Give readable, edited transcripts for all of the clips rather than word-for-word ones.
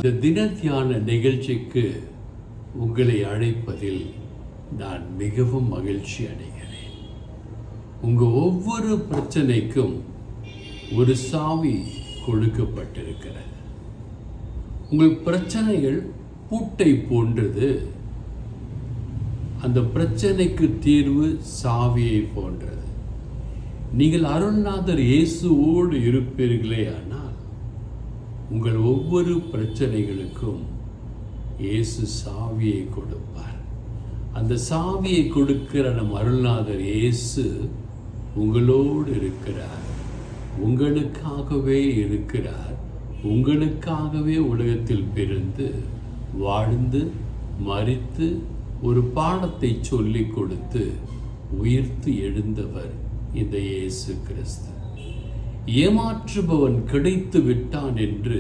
இந்த தின தியான நிகழ்ச்சிக்கு உங்களை அழைப்பதில் நான் மிகவும் மகிழ்ச்சி அடைகிறேன். உங்கள் ஒவ்வொரு பிரச்சனைக்கும் ஒரு சாவி கொடுக்கப்பட்டிருக்கிறது. உங்கள் பிரச்சனைகள் பூட்டை போன்றது, அந்த பிரச்சனைக்கு தீர்வு சாவியை போன்றது. நீங்கள் அருள்நாதர் இயேசுவோடு இருப்பீர்களே ஆனால் உங்கள் ஒவ்வொரு பிரச்சனைகளுக்கும் இயேசு சாவியை கொடுப்பார். அந்த சாவியை கொடுக்கிற நம் அருள்நாதர் இயேசு உங்களோடு இருக்கிறார், உங்களுக்காகவே இருக்கிறார். உங்களுக்காகவே உலகத்தில் பிறந்து வாழ்ந்து மரித்து ஒரு பாடத்தை சொல்லிக் கொடுத்து உயிர்த்து எழுந்தவர் இந்த இயேசு கிறிஸ்து. ஏமாற்றுபவன் கிடைத்து விட்டான் என்று,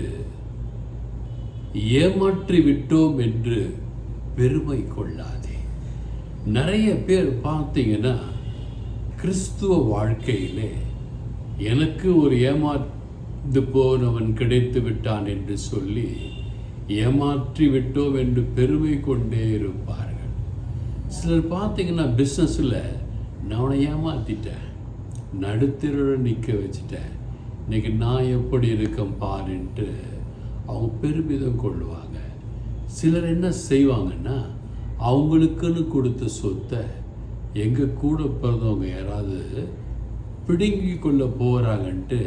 ஏமாற்றி விட்டோம் என்று பெருமை கொள்ளாதே. நிறைய பேர் பார்த்தீங்கன்னா கிறிஸ்துவ வாழ்க்கையிலே எனக்கு ஒரு ஏமாந்து போனவன் கிடைத்து விட்டான் என்று சொல்லி ஏமாற்றி விட்டோம் என்று பெருமை கொண்டே இருப்பார்கள். சிலர் பார்த்தீங்கன்னா பிஸ்னஸில் நான் அவனை ஏமாற்றிட்டேன், நடுத்தரோடு நிற்க வச்சுட்டேன், இன்றைக்கி நான் எப்படி இருக்கேன் பாருன்ட்டு அவங்க பெருமிதம் கொள்ளுவாங்க. சிலர் என்ன செய்வாங்கன்னா அவங்களுக்குன்னு கொடுத்த சொத்தை எங்கள் கூட பிறந்தவங்க யாராவது பிடுங்கி கொள்ள போகிறாங்கன்ட்டு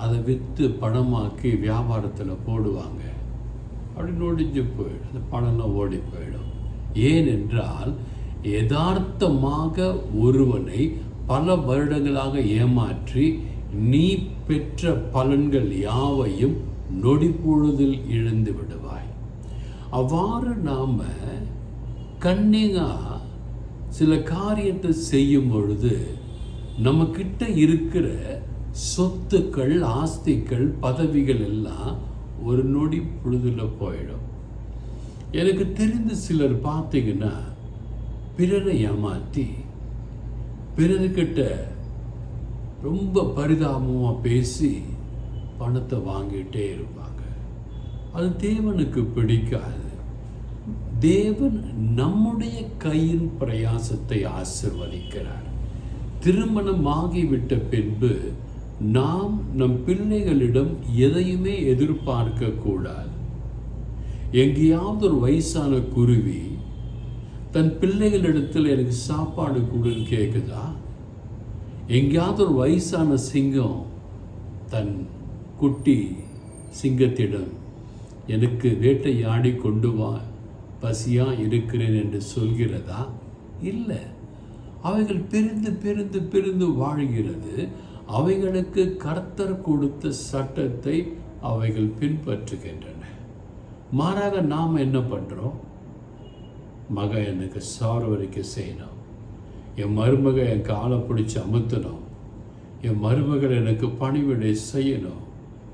அதை விற்று பணமாக்கி வியாபாரத்தில் போடுவாங்க. அப்படி நொடிஞ்சு போயிடும், அந்த பணம்லாம் ஓடி போயிடும். ஏனென்றால் யதார்த்தமாக ஒருவனை பல வருடங்களாக ஏமாற்றி நீ பெற்ற பலன்கள் யாவையும் நொடி பொழுதில் இழந்து விடுவாய். அவ்வாறு நாம் கண்ணிங்கா சில காரியத்தை செய்யும் பொழுது நம்மக்கிட்ட இருக்கிற சொத்துக்கள், ஆஸ்திகள், பதவிகள் எல்லாம் ஒரு நொடி பொழுதில் போயிடும். எனக்கு தெரிந்த சிலர் பார்த்தீங்கன்னா பிறரை ஏமாற்றி பிறர்கிட்ட ரொம்ப பரிதாபமாக பேசி பணத்தை வாங்கிட்டே இருப்பாங்க. அது தேவனுக்கு பிடிக்காது. தேவன் நம்முடைய கையின் பிரயாசத்தை ஆசீர்வதிக்கிறார். திருமணமாகிவிட்ட பின்பு நாம் நம் பிள்ளைகளிடம் எதையுமே எதிர்பார்க்க கூடாது. எங்கேயாவது ஒரு வயசான குருவி தன் பிள்ளைகளிடத்தில் எனக்கு சாப்பாடு கொடுன்னு கேட்குதா? எங்கேயாவது ஒரு வயசான சிங்கம் தன் குட்டி சிங்கத்திடம் எனக்கு வேட்டையாடி கொண்டு வா, பசியாக இருக்கிறேன் என்று சொல்கிறதா? இல்லை. அவைகள் பிரிந்து பிரிந்து பிரிந்து வாழ்கிறது. அவைகளுக்கு கர்த்தர் கொடுத்த சட்டத்தை அவைகள் பின்பற்றுகின்றன. மாறாக நாம் என்ன பண்ணுறோம்? மகன் எனக்கு சாறு வரைக்கும் செய்யணும், என் மருமக என் காலை பிடிச்சி அமுத்தணும், என் மருமகள் எனக்கு பணிவிடை செய்யணும்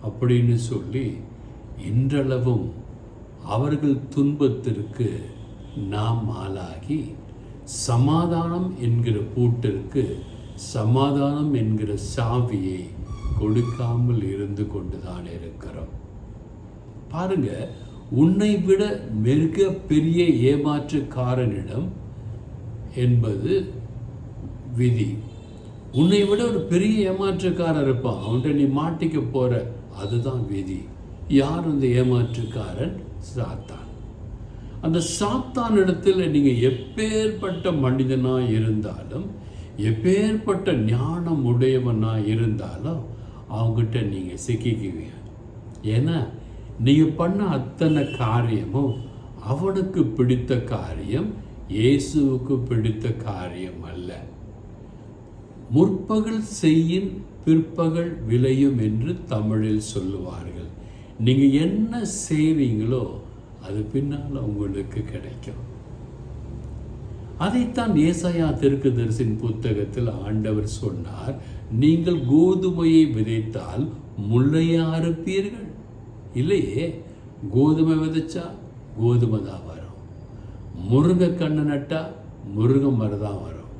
அப்படின்னு சொல்லி இன்றளவும் அவர்கள் துன்பத்திற்கு நாம் ஆளாகி சமாதானம் என்கிற பூட்டிற்கு சமாதானம் என்கிற சாவியை கொடுக்காமல் இருந்து கொண்டுதான் இருக்கிறோம். பாருங்க, உன்னை விட மிக பெரிய ஏமாற்றுக்காரனிடம் என்பது விதி. உன்னை விட ஒரு பெரிய ஏமாற்றுக்காரர் இருப்பான், அவன்கிட்ட நீ மாட்டிக்க போற, அதுதான் விதி. யார் அந்த ஏமாற்றுக்காரன்? சாத்தான். அந்த சாத்தான் இடத்துல நீங்கள் எப்பேற்பட்ட மனிதனாக இருந்தாலும், எப்பேற்பட்ட ஞானம் உடையவனாக இருந்தாலும் அவங்ககிட்ட நீங்கள் சிக்கிக்குவீங்க. ஏன்னா நீங்கள் பண்ண அத்தனை காரியமும் அவனுக்கு பிடித்த காரியம், இயேசுவுக்கு பிடித்த காரியம் அல்ல. முற்பகல் செய்யின் பிற்பகல் விளையும் என்று தமிழில் சொல்லுவார்கள். நீங்கள் என்ன செய்வீங்களோ அது பின்னால் உங்களுக்கு கிடைக்கும். அதைத்தான் ஏசாயா தீர்க்கதரிசியின் புத்தகத்தில் ஆண்டவர் சொன்னார், நீங்கள் கோதுமையை விதைத்தால் முள்ளையா அறுப்பீர்கள். இல்லையே, கோதுமை விதைச்சா கோதுமை தான் வரும், முருங்கை கண்ணு நட்டா முருங்கை மரம் தான் வரும்,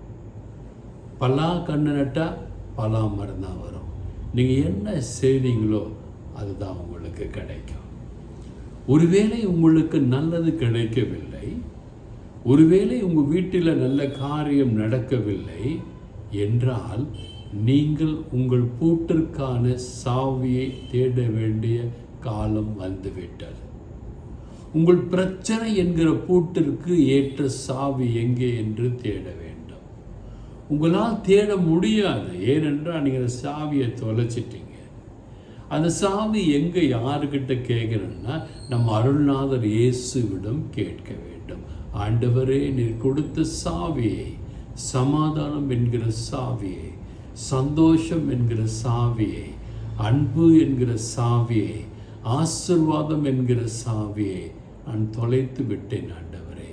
பலா கண்ணு நட்டா பலா மரம் தான் வரும். நீங்கள் என்ன செய்வீங்களோ அதுதான் உங்களுக்கு கிடைக்கும். ஒருவேளை உங்களுக்கு நல்லது கிடைக்கவில்லை, ஒருவேளை உங்கள் வீட்டில் நல்ல காரியம் நடக்கவில்லை என்றால் நீங்கள் உங்கள் பூட்டிற்கான சாவியை தேட வேண்டிய காலம் வந்துவிட்டது. உங்கள் பிரச்சனை என்கிற பூட்டிற்கு ஏற்ற சாவி எங்கே என்று தேட வேண்டும். உங்களால் தேட முடியாது, ஏனென்றால் நீங்கள் சாவியை தொலைச்சிட்டீங்க. அந்த சாவி எங்கே யாருக்கிட்ட கேட்குறேன்னா நம்ம அருள்நாதர் இயேசுவிடம் கேட்க வேண்டும். ஆண்டவரே, நீர் கொடுத்த சாவியை, சமாதானம் என்கிற சாவியை, சந்தோஷம் என்கிற சாவியை, அன்பு என்கிற சாவியை, ஆசீர்வாதம் என்கிற சாவியை நான் தொலைத்து விட்டேன் ஆண்டவரே,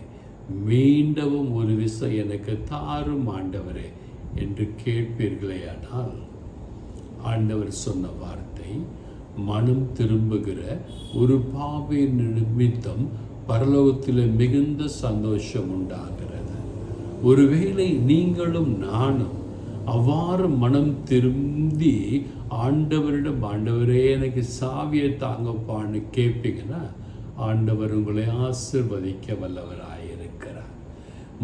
மீண்டும் ஒரு விசை எனக்கு தாரும் ஆண்டவரே என்று கேட்பீர்களேயானால், ஆண்டவர் சொன்ன வார்த்தை, மனம் திரும்புகிற ஒரு பாவியின் நிமித்தம் பரலோகத்தில் மிகுந்த சந்தோஷம் உண்டாகிறது. ஒருவேளை நீங்களும் நானும் அவ்வாறு மனம் திரும்பி ஆண்டவரிடம், ஆண்டவரே எனக்கு சாவியை தாங்கப்பான்னு கேட்பீங்கன்னா ஆண்டவர் உங்களை ஆசீர்வதிக்க வல்லவராயிருக்கிறார்.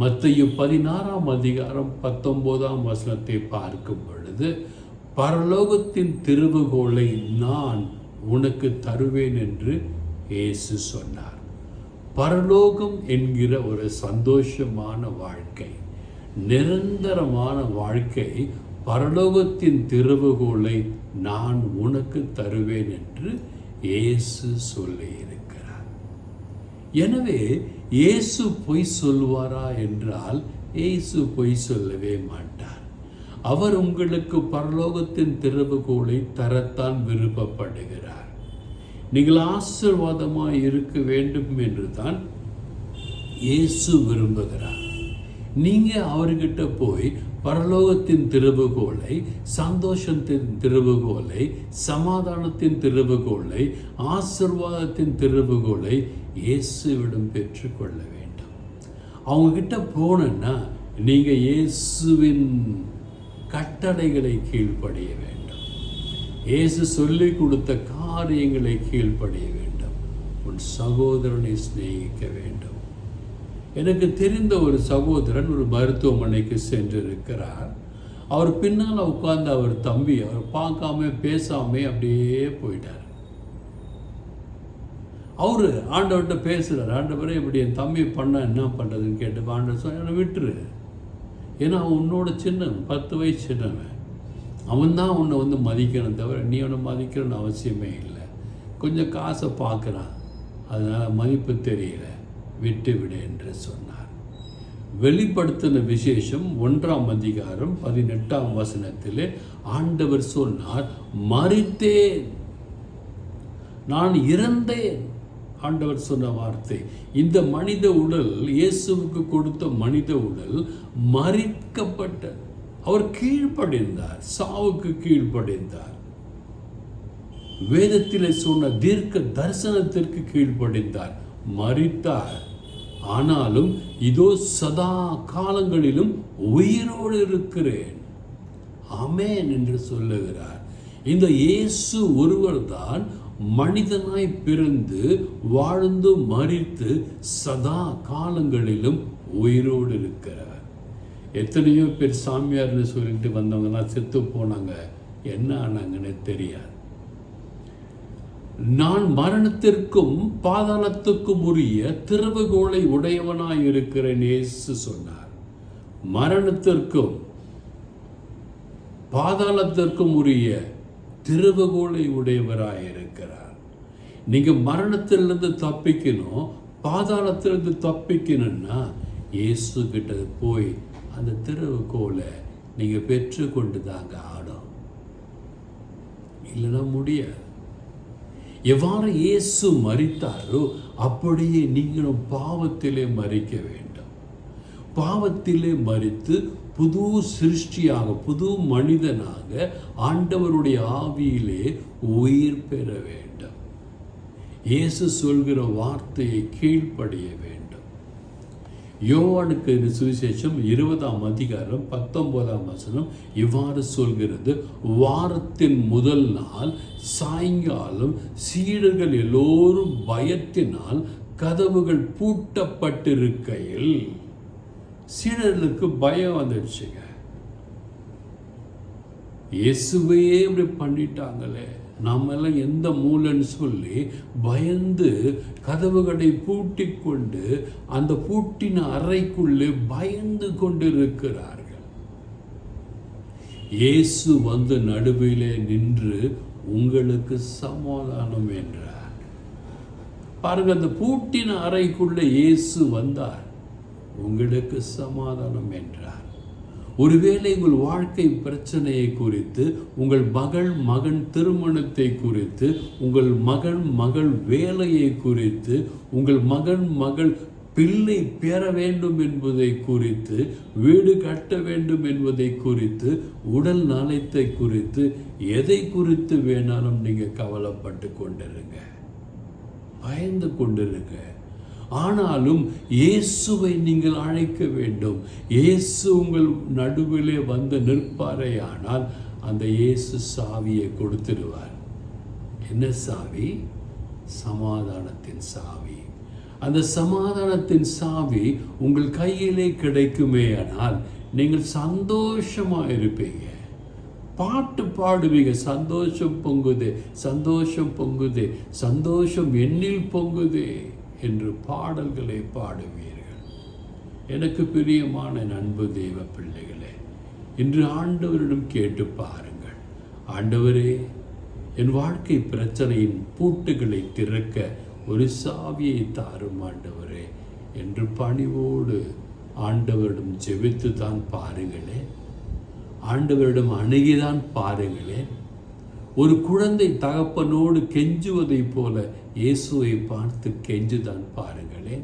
மத்தேயு 16:19 பார்க்கும் பொழுது, பரலோகத்தின் திறவுகோலை நான் உனக்கு தருவேன் என்று இயேசு சொன்னார். பரலோகம் என்கிற ஒரு சந்தோஷமான வாழ்க்கை, நிரந்தரமான வாழ்க்கை, பரலோகத்தின் திறவுகோலை நான் உனக்கு தருவேன் என்று இயேசு சொல்லியிருக்கிறார். எனவே இயேசு பொய் சொல்வாரா என்றால் இயேசு பொய் சொல்லவே மாட்டார். அவர் உங்களுக்கு பரலோகத்தின் திறவுகோலை தரத்தான் விருப்பப்படுகிறார். நீங்கள் ஆசீர்வாதமாக இருக்க வேண்டும் என்று தான் இயேசு விரும்புகிறார். நீங்கள் அவர்கிட்ட போய் பரலோகத்தின் திறவுகோலை, சந்தோஷத்தின் திறவுகோலை, சமாதானத்தின் திறவுகோலை, ஆசீர்வாதத்தின் திறவுகோலை இயேசுவிடம் பெற்றுக்கொள்ள வேண்டும். அவங்கக்கிட்ட போனேன்னா நீங்கள் இயேசுவின் கட்டளைகளை கீழ்ப்படிய வேண்டும். இயேசு சொல்லி கொடுத்த காரியங்களை கீழ்ப்படிய வேண்டும். உன் சகோதரனை சிநேகிக்க வேண்டும். எனக்கு தெரிந்த ஒரு சகோதரன் ஒரு மருத்துவமனைக்கு சென்றிருக்கிறார். அவர் பின்னால் உட்கார்ந்து அவர் தம்பி அவர் பார்க்காம பேசாம அப்படியே போயிட்டார். அவரு ஆண்டவர்கிட்ட பேசுகிறார், ஆண்டவரே இப்படி என் தம்பி பண்ண என்ன பண்ணுறதுன்னு கேட்டு, ஆண்டவர் சொன்ன விட்டுரு, ஏன்னா அவன் உன்னோட சின்னவன், 10 வயசு சின்னவன், அவன் தான் உன்னை வந்து மதிக்கணும் தவிர நீ அவனை மதிக்கணும்னு அவசியமே இல்லை. கொஞ்சம் காசை பார்க்குறான், அதனால் மதிப்பு தெரியல, விட்டு விடு என்று சொன்னார். வெளிப்படுத்தின விசேஷம் 1:18 ஆண்டவர் சொன்னார், மரித்தேன், நான் இறந்தேன். ஆண்டவர் சொன்ன வார்த்தை, இந்த மனித உடல், இயேசுவுக்கு கொடுத்த மனித உடல் மரிக்கப்பட்ட, அவர் கீழ்ப்படிந்தார், சாவுக்கு கீழ்ப்படிந்தார். வேதத்திலே சொன்ன தீர்க்க தரிசனத்திற்கு கீழ்ப்படிந்தார், மரித்தார். ஆனாலும் இதோ சதா காலங்களிலும் உயிரோடு இருக்கிறேன், ஆமென் என்று சொல்லுகிறார். இந்த இயேசு ஒருவர் தான் மனிதனாய் பிறந்து வாழ்ந்து மரித்து சதா காலங்களிலும் உயிரோடு இருக்கிறார். எத்தனையோ பேர் சாமியார்னு சொல்லிட்டு வந்தவங்கலாம் செத்து போனாங்க, என்ன ஆனாங்கன்னு தெரியாது. நான் மரணத்திற்கும் பாதாளத்துக்கும் உரிய திறவுகோலை உடையவனாய் இருக்கிறேன் இயேசு சொன்னார். மரணத்திற்கும் பாதாளத்திற்கும் உரிய திறவுகோலை உடையவராய் இருக்கிறார். நீங்க மரணத்திலிருந்து தப்பிக்கணும், பாதாளத்திலிருந்து தப்பிக்கணும்னா இயேசு கிட்ட போய் அந்த திறவுகோலை நீங்க பெற்றுக்கொண்டு தாங்க ஆடும், இல்லைன்னா முடியாது. எவ்வாறு இயேசு மரித்தாரோ அப்படியே நீங்களும் பாவத்திலே மரிக்க வேண்டும். பாவத்திலே மரித்து புது சிருஷ்டியாக, புது மனிதனாக ஆண்டவருடைய ஆவியிலே உயிர் பெற வேண்டும். இயேசு சொல்கிற வார்த்தையை கீழ்ப்படிய வேண்டும். யோவானுக்கு சுவிசேஷம் 20ஆம் அதிகாரம் 19ஆம் வசனம் இவ்வாறு சொல்கிறது, வாரத்தின் முதல் நாள் சாயங்காலம் சீடர்கள் எல்லோரும் பயத்தினால் கதவுகள் பூட்டப்பட்டிருக்கையில், சீடர்களுக்கு பயம் வந்துடுச்சுங்க. இயேசுவையே இப்படி பண்ணிட்டாங்களே, நாமெல்லாம் எந்த மூலன்னு சொல்லி பயந்து கதவுகளை பூட்டி கொண்டு அந்த பூட்டின அறைக்குள்ளே பயந்து கொண்டிருக்கிறார்கள். இயேசு வந்து நடுவிலே நின்று உங்களுக்கு சமாதானம் என்றார். பாருங்க, அந்த பூட்டின அறைக்குள்ளே இயேசு வந்தார், உங்களுக்கு சமாதானம் என்றார். ஒருவேளை உங்கள் வாழ்க்கை பிரச்சனையை குறித்து, உங்கள் மகன் திருமணத்தை குறித்து, உங்கள் மகள் வேலையை குறித்து, உங்கள் மகள் பிள்ளை பெற வேண்டும் என்பதை குறித்து, வீடு கட்ட வேண்டும் என்பதை குறித்து, உடல் நலத்தை குறித்து, எதை குறித்து வேணாலும் நீங்கள் கவலைப்பட்டு கொண்டிருங்க, பயந்து கொண்டிருங்க. ஆனாலும் இயேசுவை நீங்கள் அழைக்க வேண்டும். இயேசு உங்கள் நடுவிலே வந்து நிற்பாரே ஆனால் அந்த இயேசு சாவியை கொடுத்துடுவார். என்ன சாவி? சமாதானத்தின் சாவி. அந்த சமாதானத்தின் சாவி உங்கள் கையிலே கிடைக்குமே ஆனால் நீங்கள் சந்தோஷமா இருப்பீங்க, பாட்டு பாடுவீங்க. சந்தோஷம் பொங்குதே, சந்தோஷம் பொங்குதே, சந்தோஷம் என்னில் பொங்குதே என்று பாடல்களை பாடுவீர்கள். எனக்கு பிரியமான அன்பு தெய்வ பிள்ளைகளே, இன்று ஆண்டவரிடம் கேட்டு பாருங்கள், ஆண்டவரே, என் வாழ்க்கை பிரச்சனையின் பூட்டுகளை திறக்க ஒரு சாவியை தாரும் ஆண்டவரே என்று பணிவோடு ஆண்டவரிடம் ஜெபித்து தான் பாருங்களேன், ஆண்டவரிடம் அணுகிதான் பாருங்களேன். ஒரு குழந்தை தகப்பனோடு கெஞ்சுவதைப் போல இயேசுவை பார்த்து கெஞ்சுதான் பாருங்களேன்.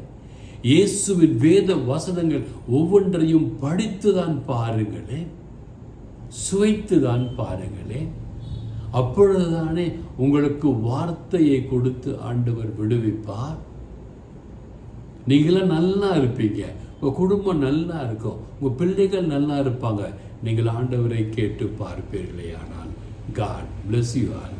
இயேசுவின் வேத வசனங்கள் ஒவ்வொன்றையும் படித்துதான் பாருங்களேன், சுவைத்துதான் பாருங்களேன். அப்பொழுதுதானே உங்களுக்கு வார்த்தையை கொடுத்து ஆண்டவர் விடுவிப்பார். நீங்களாம் நல்லா இருப்பீங்க, உங்கள் குடும்பம் நல்லா இருக்கும், உங்கள் பிள்ளைகள் நல்லா இருப்பாங்க. நீங்கள் ஆண்டவரை கேட்டு பார்ப்பீர்களே ஆனால். God bless you all.